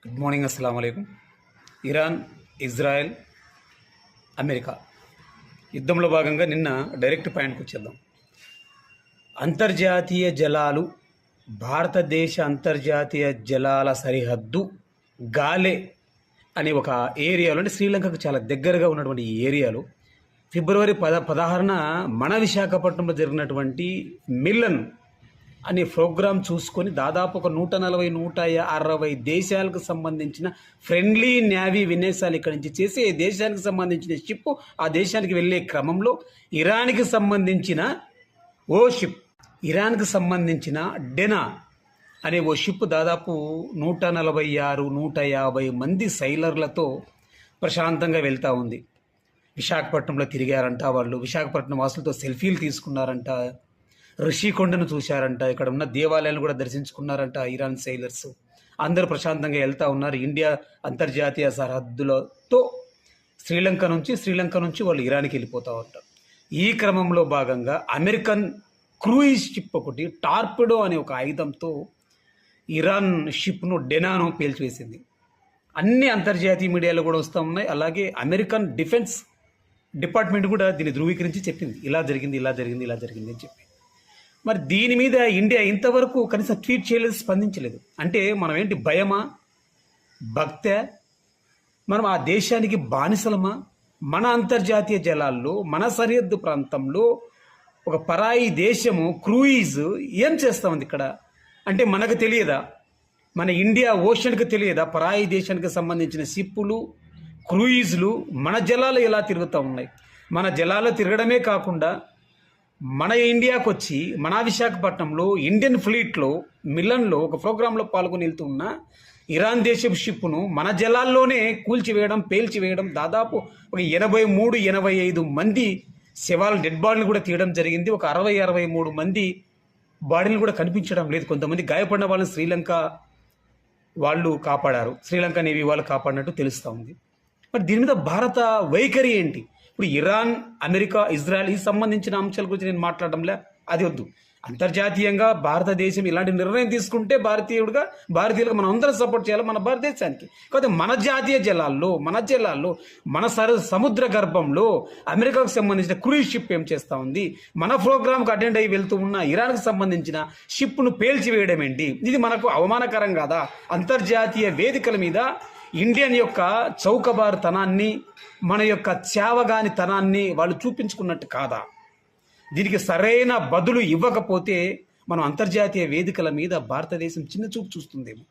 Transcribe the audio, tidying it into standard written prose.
Good morning, అస్సలం అయికం. Iran, Israel, America యుద్ధంలో భాగంగా నిన్న డైరెక్ట్ పాయింట్కి వచ్చేద్దాం. అంతర్జాతీయ జలాలు, భారతదేశ అంతర్జాతీయ జలాల సరిహద్దు గాలే అనే ఒక ఏరియాలో, అంటే శ్రీలంకకు చాలా దగ్గరగా ఉన్నటువంటి ఈ ఏరియాలో ఫిబ్రవరి 16న మన విశాఖపట్నంలో జరిగినటువంటి మిలన్ అనే ప్రోగ్రాం చూసుకొని దాదాపు ఒక 140-160 దేశాలకు సంబంధించిన ఫ్రెండ్లీ నేవీ విన్యాసాలు ఇక్కడి నుంచి చేసి దేశానికి సంబంధించిన షిప్ ఆ దేశానికి వెళ్ళే క్రమంలో ఇరాన్కి సంబంధించిన ఓ షిప్, ఇరాన్కి సంబంధించిన డెనా అనే ఓ షిప్ దాదాపు 146-150 మంది సైలర్లతో ప్రశాంతంగా వెళ్తూ ఉంది. విశాఖపట్నంలో తిరిగారంట. వాళ్ళు విశాఖపట్నం వాసులతో సెల్ఫీలు తీసుకున్నారంట, ఋషికొండను చూశారంట, ఇక్కడ ఉన్న దేవాలయాలను కూడా దర్శించుకున్నారంట. ఇరాన్ సైలర్స్ అందరూ ప్రశాంతంగా వెళ్తూ ఉన్నారు. ఇండియా అంతర్జాతీయ సరిహద్దులతో శ్రీలంక నుంచి వాళ్ళు ఇరాన్కి వెళ్ళిపోతూ ఉంటారు. ఈ క్రమంలో భాగంగా అమెరికన్ క్రూయిజ్ షిప్ ఒకటి టార్పిడో అనే ఒక ఆయుధంతో ఇరాన్ షిప్ను డెనాను పేల్చివేసింది. అన్ని అంతర్జాతీయ మీడియాలో కూడా వస్తూ ఉన్నాయి. అలాగే అమెరికన్ డిఫెన్స్ డిపార్ట్మెంట్ కూడా దీన్ని ధృవీకరించి చెప్పింది, ఇలా జరిగింది అని చెప్పి. మరి దీని మీద ఇండియా ఇంతవరకు కనీసం ట్వీట్ చేయలేదు, స్పందించలేదు. అంటే మనం ఏంటి, భయమా, భక్తే, మనం ఆ దేశానికి బానిసలమా? మన అంతర్జాతీయ జలాల్లో, మన సరిహద్దు ప్రాంతంలో ఒక పరాయి దేశము క్రూయిజ్ ఏం చేస్తామంది ఇక్కడ? అంటే మనకు తెలియదా? మన ఇండియా ఓషన్కి తెలియదా? పరాయి దేశానికి సంబంధించిన షిప్పులు, క్రూయిజ్లు మన జలాలు ఎలా తిరుగుతూ ఉన్నాయి? మన జలాలు తిరగడమే కాకుండా మన ఇండియాకు వచ్చి మన విశాఖపట్నంలో ఇండియన్ ఫ్లీట్లో మిలన్లో ఒక ప్రోగ్రాంలో పాల్గొని వెళ్తున్న ఇరాన్ దేశపు షిప్ను మన జలాల్లోనే కూల్చివేయడం, పేల్చివేయడం, దాదాపు ఒక 83-85 మంది శవాలు, డెడ్ బాడీలు కూడా తీయడం జరిగింది. ఒక 60-63 మంది బాడీలు కూడా కనిపించడం లేదు. కొంతమంది గాయపడిన వాళ్ళని శ్రీలంక వాళ్ళు కాపాడారు, శ్రీలంక నేవీ వాళ్ళు కాపాడినట్టు తెలుస్తూ ఉంది. మరి దీని మీద భారత వైఖరి ఏంటి? ఇప్పుడు ఇరాన్, అమెరికా, ఇజ్రాయెల్ ఈ సంబంధించిన అంశాల గురించి నేను మాట్లాడడంలే, అది వద్దు. అంతర్జాతీయంగా భారతదేశం ఇలాంటి నిర్ణయం తీసుకుంటే భారతీయులుగా మనం అందరం సపోర్ట్ చేయాలి మన భారతదేశానికి. కాకపోతే మన జాతీయ జలాల్లో, మన సముద్ర గర్భంలో అమెరికాకు సంబంధించిన క్రూయిజ్ షిప్ ఏం చేస్తూ ఉంది? మన ప్రోగ్రాంకు అటెండ్ అయ్యి వెళ్తూ ఉన్న ఇరాన్కు సంబంధించిన షిప్ను పేల్చివేయడం ఏంటి? ఇది మనకు అవమానకరం కాదా? అంతర్జాతీయ వేదికల మీద ఇండియన్ యొక్క చౌకబారుతనాన్ని, మన యొక్క చావగానితనాన్ని వాళ్ళు చూపించుకున్నట్టు కాదా? దీనికి సరైన బదులు ఇవ్వకపోతే మనం అంతర్జాతీయ వేదికల మీద భారతదేశం చిన్న చూపు చూస్తుందేమో.